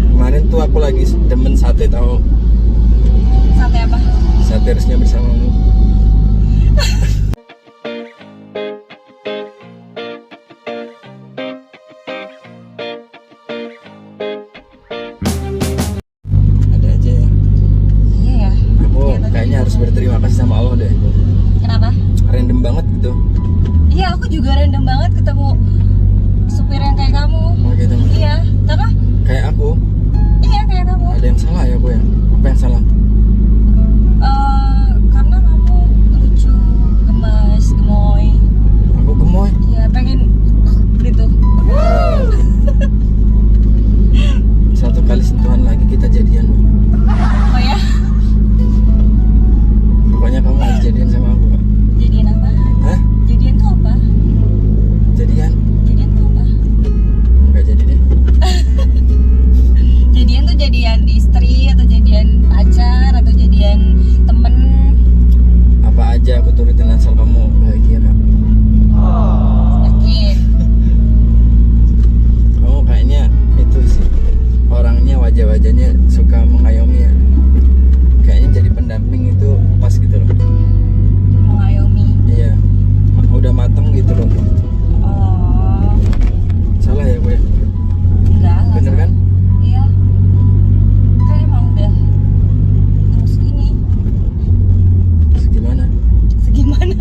Kemarin tuh aku lagi demen sate tahu. Sate apa? Sate harusnya bersamamu. Ada aja ya. Iya ya. Aku kayaknya harus berterima kasih sama Allah deh. Kenapa? Random banget gitu. Iya, aku juga random banget ketemu supir yang kayak kamu. Oh gitu. Iya, karena Kayak aku. iya kayak kamu. Ada yang salah ya aku ya? Apa yang salah? Karena kamu lucu, gemas, gemoy. Aku gemoy. Iya, pengen gitu. Satu kali sentuhan lagi kita jadian. Oh ya? Pokoknya kamu harus jadian sama aku, Kak. Jadian apa? Hah? Jadian tuh apa? Jadian? Jadian tuh apa? Enggak jadi deh. Jadian tuh jadian istri atau jadian pacar atau jadian temen? Apa aja aku turutin asal kamu bahagia, Kak. Yakin? Kamu kayaknya itu sih orangnya, wajah-wajahnya suka mengayomi ya. Kayaknya jadi pendamping itu pas gitu loh. Mengayomi. Iya, udah mateng gitu loh. Oh, Salah ya gue? enggak. Bener kan? Iya. Kayak emang udah terus gini. Terus gimana? Segimana?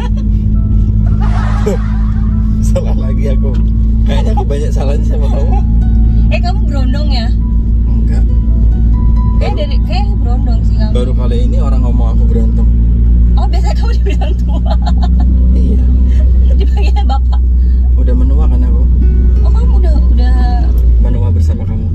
Salah lagi aku. Kayaknya aku banyak salahnya sama kamu. Kamu berondong ya? Enggak. Kayak berondong sih kamu. Baru kali ini orang ngomong aku berantem. Oh, biasanya kamu dibilang tua. Iya. Dipanggilnya bapak. Udah menua kan aku? Oh, kamu udah Menua bersama kamu.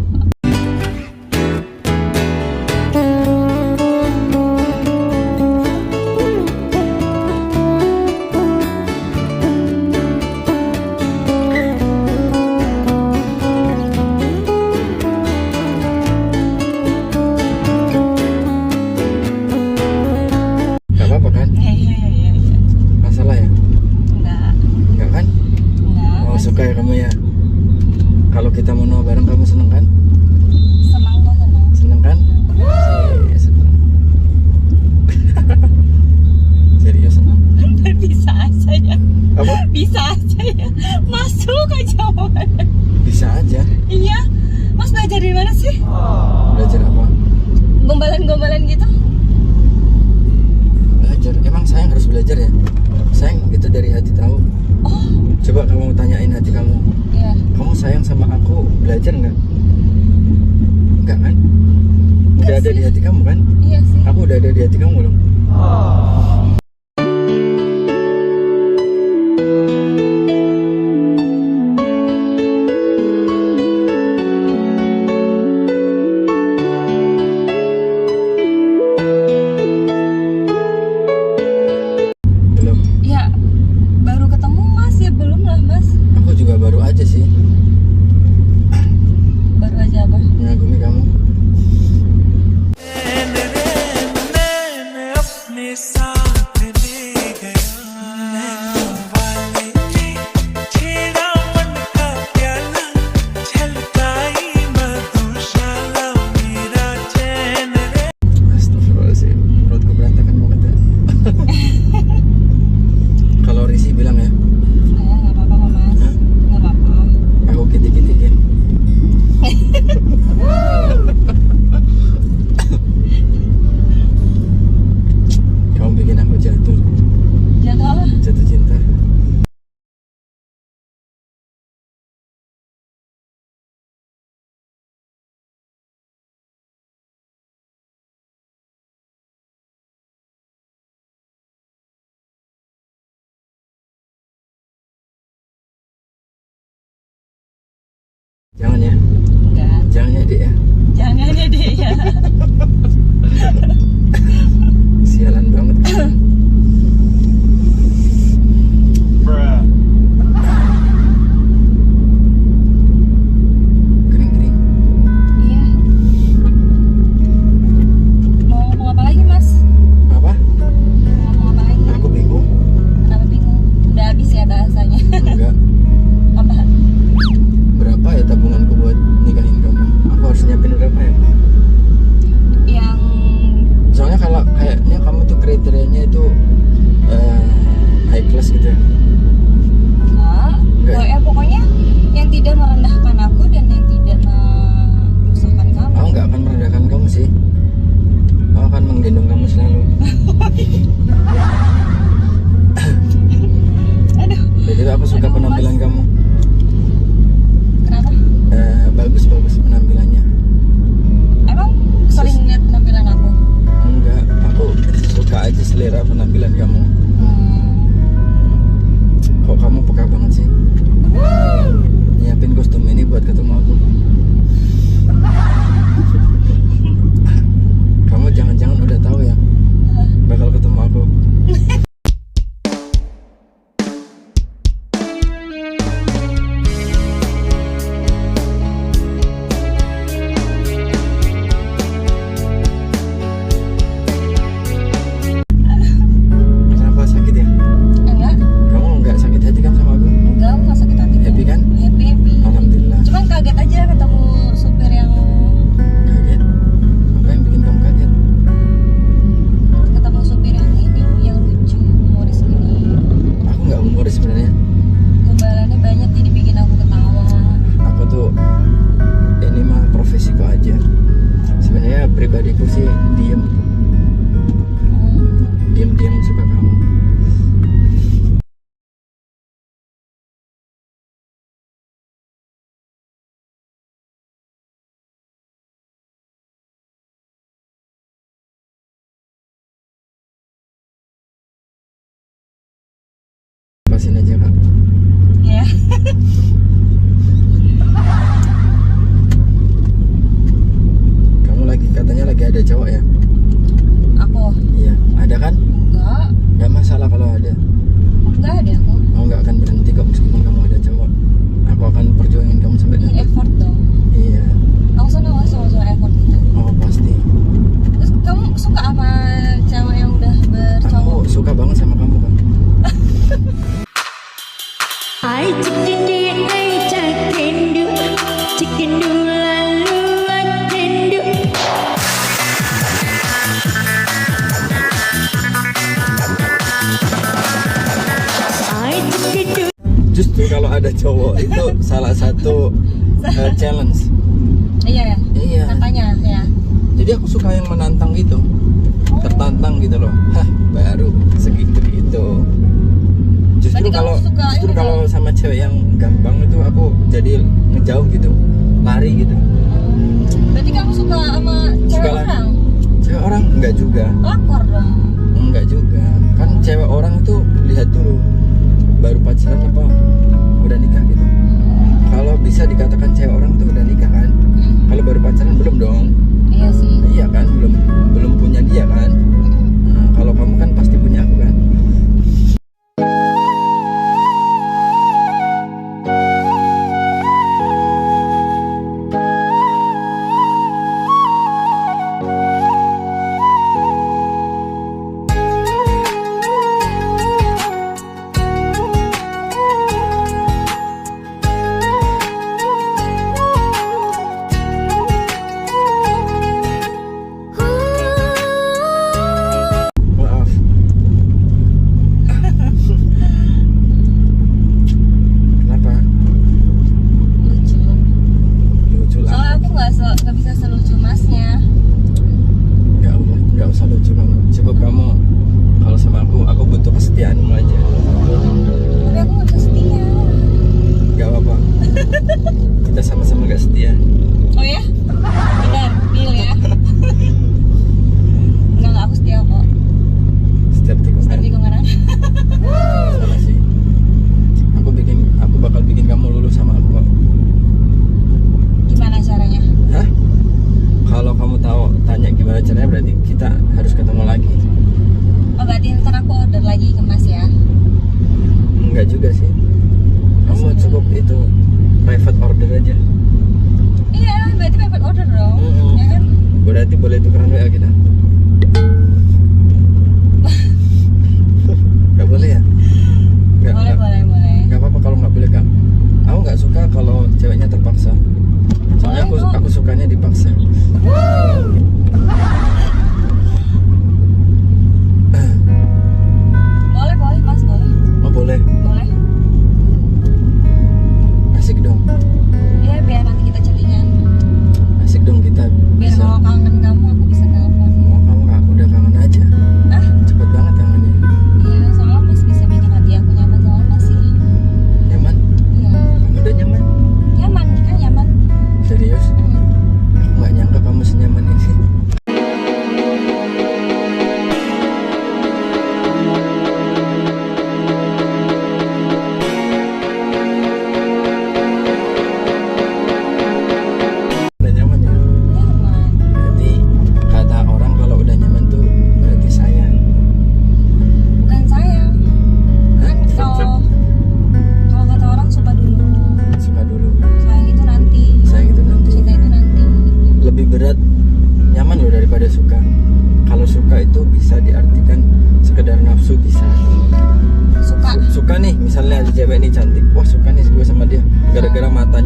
Gak apa-apa kan? Iya. Masalah ya? Enggak. Enggak kan? Enggak. Oh, suka ya kamu ya? Kalau kita menua bareng kamu seneng kan? Senang kok, senang. Seneng kan? Seneng. Serius seneng? Bisa aja ya. Apa? Bisa aja ya. Masuk aja omongannya. Bisa aja. Iya. Mas belajar di mana sih? Belajar apa? Gombalan-gombalan gitu? Belajar. Emang sayang harus belajar ya? Sayang itu dari hati tahu. Oh, Coba kamu tanyain hati kamu. iya. Kamu sayang sama aku, belajar nggak? Enggak kan? Udah ada sih. di hati kamu kan? Iya sih. Aku udah ada di hati kamu belum? Belum. Ya, baru ketemu Mas ya belum lah Mas. Aku juga baru aja sih Baru aja apa? mengagumi kamu. Astagfirullahaladzim, perutku berantakan banget ya. Kalau Risi bilang ya, Nggak apa-apa kok Mas. Hah? Nggak apa-apa. aku kitik-kitikin. Kamu bikin aku jatuh Jatuh apa? cinta. Jangan ya, Enggak. jangan ya dek ya. Jangan ya deh ya. Sialan banget. Kering-kering. Iya. Mau ngomong apa lagi Mas? Apa? Mau ngomong apa lagi? Aku bingung. penampilan kamu. Hmm. Kok kamu peka banget sih? Nyiapin kostum ini buat ketemu aku. Kamu jangan-jangan udah tahu ya bakal ketemu aku. Kenapa sakit ya? Enggak, Kamu nggak sakit hati kan sama aku? enggak, aku nggak sakit hati. Happy kan? Happy, happy. Alhamdulillah. Cuman kaget aja ketemu supir yang Kaget? Apa yang bikin kamu kaget? ketemu supir yang ini, yang lucu, humoris gini. Aku nggak humoris sebenarnya. Gombalannya banyak jadi bikin aku ketawa. Aku tuh ini mah profesiku aja. Sebenarnya pribadiku sih diem, diem suka kamu. Lepasin aja kak. Ya. Kamu lagi katanya lagi ada cowok ya? Aku Iya. Ada kan? enggak, Gak masalah kalau ada. enggak ada aku. Aku nggak akan berhenti kok meskipun kamu ada cowok. Aku akan perjuangin kamu sampai Ini dapat. effort dong. Iya. Aku senang soal effort gitu. Oh pasti. Terus kamu suka sama cewek yang udah bercowok? Aku suka banget sama kamu kan. I chicken do lalu atendu. I chicken do. Justru kalau ada cowok itu salah satu challenge. Iya ya. Iya. Katanya ya. Jadi aku suka yang menantang gitu, tertantang gitu loh. Hah, baru segitu gitu. Justru Berarti kamu kalau suka justru ini kalau dong? sama cewek yang gampang itu aku jadi ngejauh gitu, lari gitu. Berarti kamu suka sama cewek Suka lah. orang? Cewek orang enggak juga, Lakor dong. enggak juga. Kan cewek orang itu lihat dulu, baru pacaran apa udah nikah gitu. Kalau bisa dikatakan cewek orang tuh udah nikah kan? Kalau baru pacaran belum dong. Iya sih. Iya kan, belum punya dia kan. Nah, kalau kamu kan pasti punya aku kan. Maaf. Kenapa? Lucu. Lucu lah. Soalnya aku nggak bisa selucu masnya. Nggak usah lucu kamu. Cukup kamu kalau sama aku butuh kesetiaanmu aja. Tapi aku nggak bisa setia. Gak apa-apa. Kita sama-sama gak setia. Oh ya? Benar, deal ya. Enggak aku setia kok. Setiap tikungan. Setiap tikungan. Salah sih. Aku bakal bikin kamu lulus sama aku kok. Gimana caranya? Hah? Kalau kamu tahu tanya gimana caranya berarti kita harus ketemu lagi. Oh berarti ntar aku order lagi ke mas ya? Enggak juga sih. Kamu cukup itu private order aja. Iya, berarti private order dong. Ya kan? Berarti boleh tukeran WA kita. Gak boleh ya? Boleh. Gak apa-apa kalau nggak boleh kak. Aku nggak suka kalau ceweknya terpaksa. Soalnya Boleh kok. aku sukanya dipaksa. Boleh mas, boleh. Oh boleh. Boleh. Asik dong. Iya biar nanti kita chattingan. Asik dong kita Biar bisa. kalau kangen kamu aku bisa telepon. Oh, kamu udah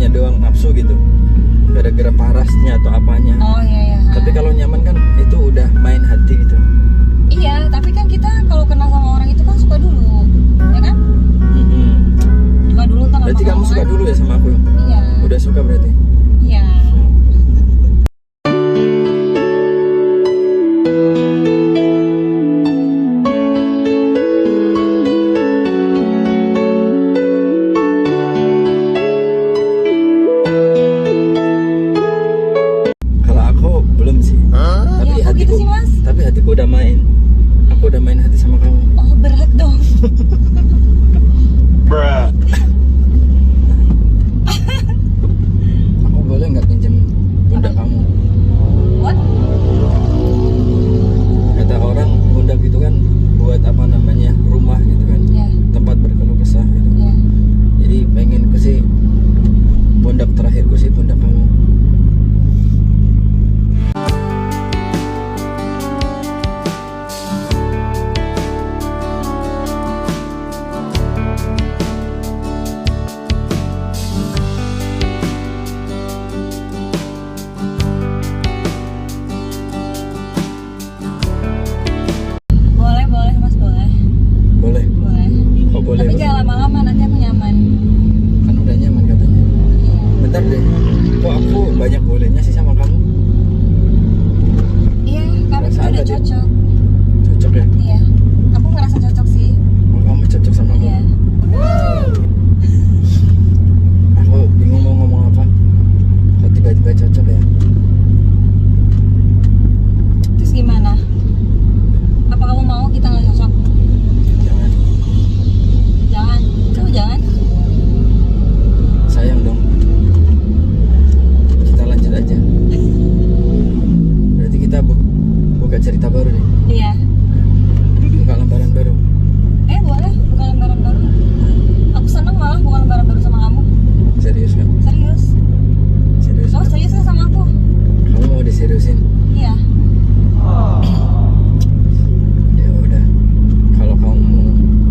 akunya doang nafsu gitu gara-gara parasnya atau apanya. Oh iya. Tapi kalau nyaman kan itu udah main hati gitu. Iya, tapi kan kita kalau kenal sama orang itu kan suka dulu, ya kan? Suka dulu ntar Berarti kamu lama-lama. suka dulu ya sama aku? Iya. Udah suka berarti? Iya. Kalau aku belum sih. Tapi Ya, kok gitu sih, Mas? Tapi hatiku udah main. Aku udah main hati sama kamu. Oh, berat dong. Aku boleh nggak pinjam pundak kamu? What? Kata orang pundak itu kan buat apa namanya rumah gitu kan, Ya. tempat berkeluh kesah gitu. Ya. Jadi pengenku sih pundak terakhirku sih pundak kamu. Boleh, Mas, boleh. Boleh? Boleh. Oh boleh. Tapi Bang. jangan lama-lama, nanti aku nyaman. Kan udah nyaman katanya. Bentar deh. Kok aku banyak bolehnya sih sama kamu? Iya, karena kita Perasaan udah tadi. cocok. Cocok ya? Iya. Aku ngerasa cocok sih. Oh, kamu cocok sama aku. Iya. Aku bingung mau ngomong apa. Kok tiba-tiba cocok ya? Terus gimana? Apa kamu mau kita nggak cocok? Jangan. Jangan. Coba jangan. Sayang dong. Kita lanjut aja. Berarti kita buka cerita baru nih. Iya. Buka lembaran baru. Boleh buka lembaran baru. Aku seneng malah buka lembaran baru sama kamu. Serius nggak? Serius. Serius. Kamu nggak? serius nggak sama aku? Kamu mau diseriusin? Iya. Ya udah. Kalau kamu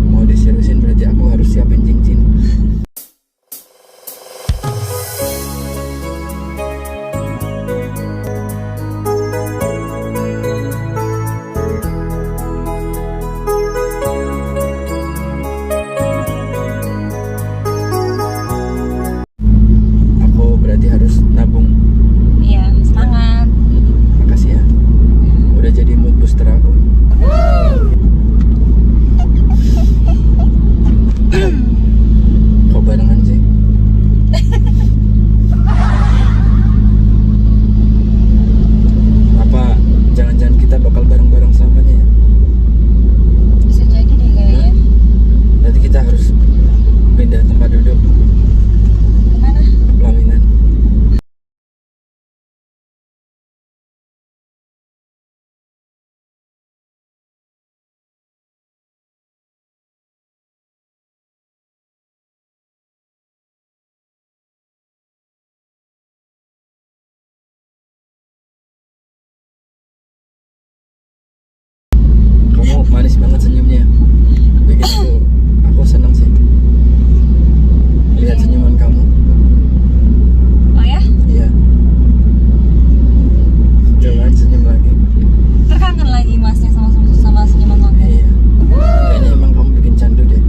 mau diseriusin berarti aku harus siapin cincin. Aku berarti harus nabung. Iya. Semangat. Makasih ya. Udah jadi mood booster aku. Kok barengan sih? Apa jangan-jangan kita bakal bareng-bareng selamanya ya? Bisa jadi deh kayaknya. Berarti kita harus pindah tempat duduk. Kemana? Pelaminan. Kamu manis banget senyumnya. Bikin aku senang sih. Lihat senyuman kamu. Oh ya? Iya. Coba senyum lagi. Terkangen lagi masnya sama senyuman kamu. Iya. Kayaknya emang kamu bikin candu deh.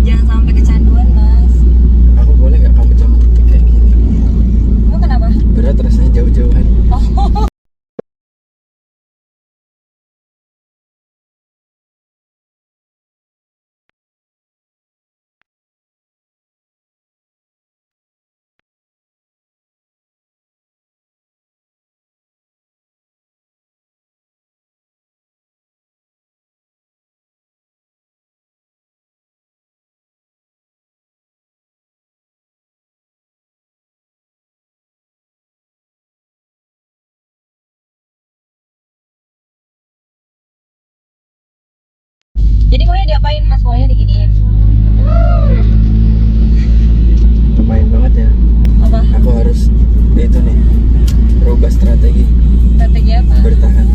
Jangan sampai kecanduan, Mas. Aku boleh nggak kamu jaman kayak gini? Kamu kenapa? Berat rasanya jauh-jauhan. Oh. Jadi maunya diapain, Mas? Maunya diginiin. Lumayan banget ya. Apa? Aku harus itu nih, berubah strategi Strategi apa? bertahan.